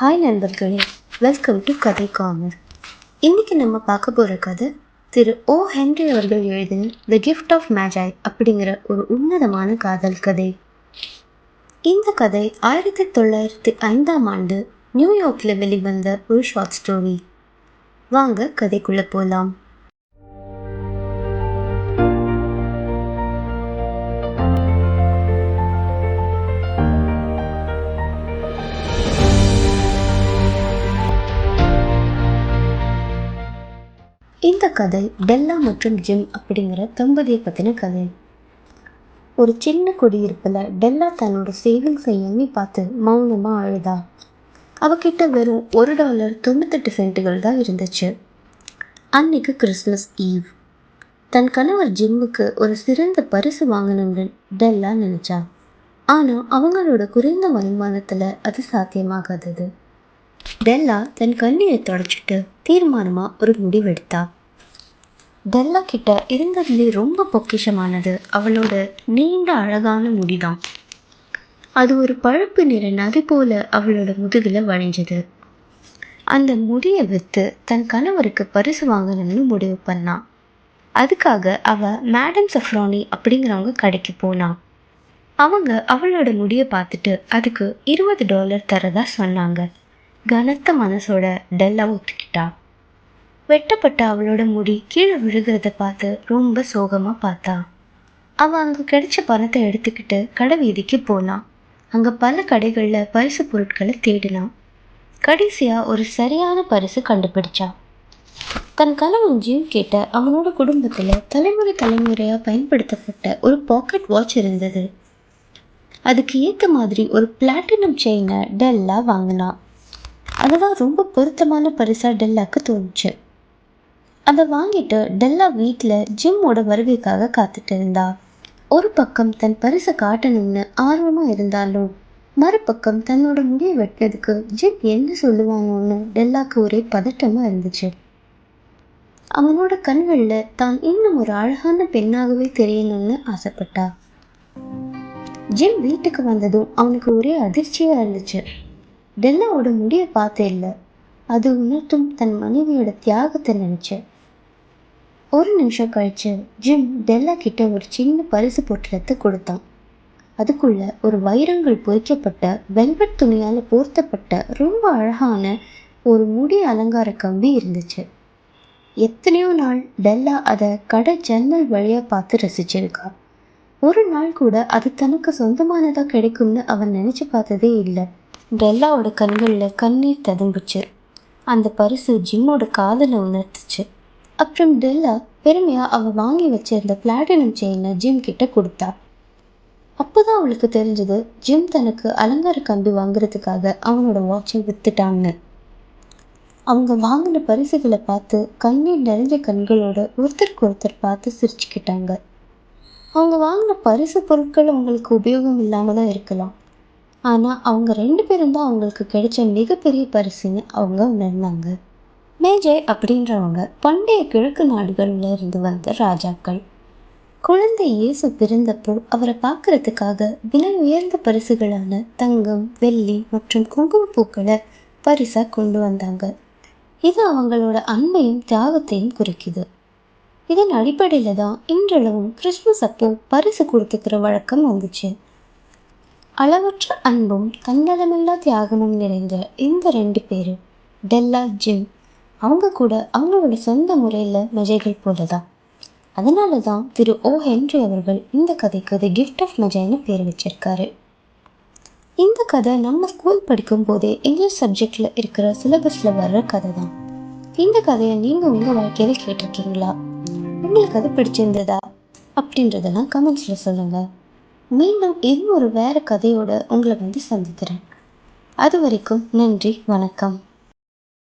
Hi நண்பர்களே, welcome to கதை corner. இன்றைக்கி நம்ம பார்க்க போகிற கதை திரு ஓ ஹென்றி அவர்கள் எழுதின த கிஃப்ட் ஆஃப் மேஜாய் அப்படிங்கிற ஒரு உன்னதமான காதல் கதை. இந்த கதை 1905 நியூயார்க்கில் வெளிவந்த ஒரு ஷார்ட் ஸ்டோரி. வாங்க கதைக்குள்ளே போகலாம். இந்த கதை டெல்லா மற்றும் ஜிம் அப்படிங்கிற தம்பதியை பற்றின கதை. ஒரு சின்ன குடியிருப்பில் டெல்லா தன்னோட சேவிங்ஸை எண்ணி பார்த்து மௌனமாக அழுதா. அவகிட்ட வெறும் $1.98 தான் இருந்துச்சு. அன்னைக்கு கிறிஸ்மஸ் ஈவ். தன் கணவர் ஜிம்முக்கு ஒரு சிறந்த பரிசு வாங்கணும்னு டெல்லா நினச்சா. ஆனால் அவங்களோட குறைந்த வருமானத்தில் அது சாத்தியமாகாதது. டெல்லா தன் கண்ணீரை தொடச்சிட்டு தீர்மானமாக ஒரு முடிவெடுத்தா. டெல்லா கிட்ட இருந்ததுலே ரொம்ப பொக்கிஷமானது அவளோட நீண்ட அழகான முடிதான். அது ஒரு பழுப்பு நிற நதி போல அவளோட முதுகில் வழிஞ்சது. அந்த முடியை விற்று தன் கணவருக்கு பரிசு வாங்கணும்னு முடிவு பண்ணான். அதுக்காக அவள் மேடம் சஃப்ரானி அப்படிங்கிறவங்க கடைக்கு போனான். அவங்க அவளோட முடியை பார்த்துட்டு அதுக்கு $20 தரதா சொன்னாங்க. கனத்த மனசோட டெல்லா ஒத்துக்கிட்டா. வெட்டப்பட்ட அவளோட முடி கீழே விழுகிறத பார்த்து ரொம்ப சோகமாக பார்த்தா. அவள் அங்கே கிடைச்ச பணத்தை எடுத்துக்கிட்டு கடை வீதிக்கு போனான். அங்கே பல கடைகளில் பரிசு பொருட்களை தேடினான். கடைசியாக ஒரு சரியான பரிசு கண்டுபிடிச்சான். தன் கணவன் ஜிம் கேட்ட அவனோட குடும்பத்தில் தலைமுறையாக பயன்படுத்தப்பட்ட ஒரு பாக்கெட் வாட்ச் இருந்தது. அதுக்கு ஏற்ற மாதிரி ஒரு பிளாட்டினம் செயினை டெல்லா வாங்கினான். அதுதான் ரொம்ப பொருத்தமான பரிசாக டெல்லாக்கு தோணுச்சு. அதை வாங்கிட்டு டெல்லா வீட்டில் ஜிம்மோட வருகைக்காக காத்துட்டு இருந்தா. ஒரு பக்கம் தன் பரிசை காட்டணும்னு ஆர்வமாக இருந்தாலும் மறுபக்கம் தன்னோட முடியை வெட்டினதுக்கு ஜிம் என்ன சொல்லுவாங்கன்னு டெல்லாக்கு ஒரே பதட்டமாக இருந்துச்சு. அவனோட கண்களில் தான் இன்னும் ஒரு அழகான பெண்ணாகவே தெரியணும்னு ஆசைப்பட்டா. ஜிம் வீட்டுக்கு வந்ததும் அவனுக்கு ஒரே அதிர்ச்சியாக இருந்துச்சு. டெல்லாவோட முடியை பார்த்தே இல்லை, அது உணர்த்தும் தன் மனைவியோட தியாகத்தை நினச்ச. ஒரு நிமிஷம் கழிச்சு ஜிம் டெல்லா கிட்ட ஒரு சின்ன பரிசு பொட்டலத்தை கொடுத்தான். அதுக்குள்ள ஒரு வைரங்கள் பொறிக்கப்பட்ட வெல்வெட் துணியால் போர்த்தப்பட்ட ரொம்ப அழகான ஒரு முடி அலங்கார கம்பி இருந்துச்சு. எத்தனையோ நாள் டெல்லா அதை கடை ஜன்னல் வழியாக பார்த்து ரசிச்சிருக்கா. ஒரு நாள் கூட அது தனக்கு சொந்தமானதாக கிடைக்கும்னு அவன் நினச்சி பார்த்ததே இல்லை. டெல்லாவோட கண்களில் கண்ணீர் ததும்புச்சு. அந்த பரிசு ஜிம்மோட காதலை உணர்த்துச்சு. அப்புறம் டெல்லா பெருமையாக அவள் வாங்கி வச்சிருந்த பிளாட்டினம் செயினை ஜிம் கிட்ட கொடுத்தா. அப்போதான் அவளுக்கு தெரிஞ்சது ஜிம் தனக்கு அலங்கார கம்பி வாங்குறதுக்காக அவனோட வாட்சை வித்துட்டான்னு. அவங்க வாங்கின பரிசுகளை பார்த்து கண்ணீர் நிறைஞ்ச கண்களோட ஒருத்தருக்கு ஒருத்தர் பார்த்து சிரிச்சுக்கிட்டாங்க. அவங்க வாங்கின பரிசு பொருட்கள் அவங்களுக்கு உபயோகம் இல்லாமல் தான் இருக்கலாம், ஆனால் அவங்க 2 பேரும் தான் அவங்களுக்கு கிடைச்ச மிகப்பெரிய பரிசுன்னு அவங்க உணர்ந்தாங்க. மேஜாய் அப்படின்றவங்க பண்டைய கிழக்கு நாடுகளில் இருந்து வந்த ராஜாக்கள். குழந்தை இயேசு பிறந்தப்போ அவரை பார்க்கறதுக்காக விலை உயர்ந்த பரிசுகளான தங்கம், வெள்ளி மற்றும் குங்குமப்பூக்களை பரிசாக கொண்டு வந்தாங்க. இது அவங்களோட அன்பையும் தியாகத்தையும் குறிக்குது. இதன் அடிப்படையில் தான் இன்றளவும் கிறிஸ்துமஸ் அப்போ பரிசு கொடுத்துக்கிற வழக்கம் வந்துச்சு. அளவற்ற அன்பும் தன்னலமில்லா தியாகமும் நிறைந்த இந்த 2 பேர் டெல்லா, ஜிம், அவங்க கூட அவங்களோட சொந்த முறையில் மெஜைகள் போல தான். அதனால தான் திரு ஓ ஹென்றி அவர்கள் இந்த கதைக்கு தி கிஃப்ட் ஆஃப் மெஜாய்னு பேர் வச்சிருக்காரு. இந்த கதை நம்ம ஸ்கூல் படிக்கும் போதே இங்கிலீஷ் சப்ஜெக்டில் இருக்கிற சிலபஸில் வர்ற கதை தான். இந்த கதையை நீங்கள் உங்கள் வாழ்க்கையில் கேட்டிருக்கீங்களா? உங்களுக்கு அது பிடிச்சிருந்ததா அப்படின்றதெல்லாம் கமெண்ட்ஸில் சொல்லுங்கள். மீண்டும் இன்னொரு வேறு கதையோடு உங்களை சந்திக்கிறேன். அது வரைக்கும் நன்றி, வணக்கம்.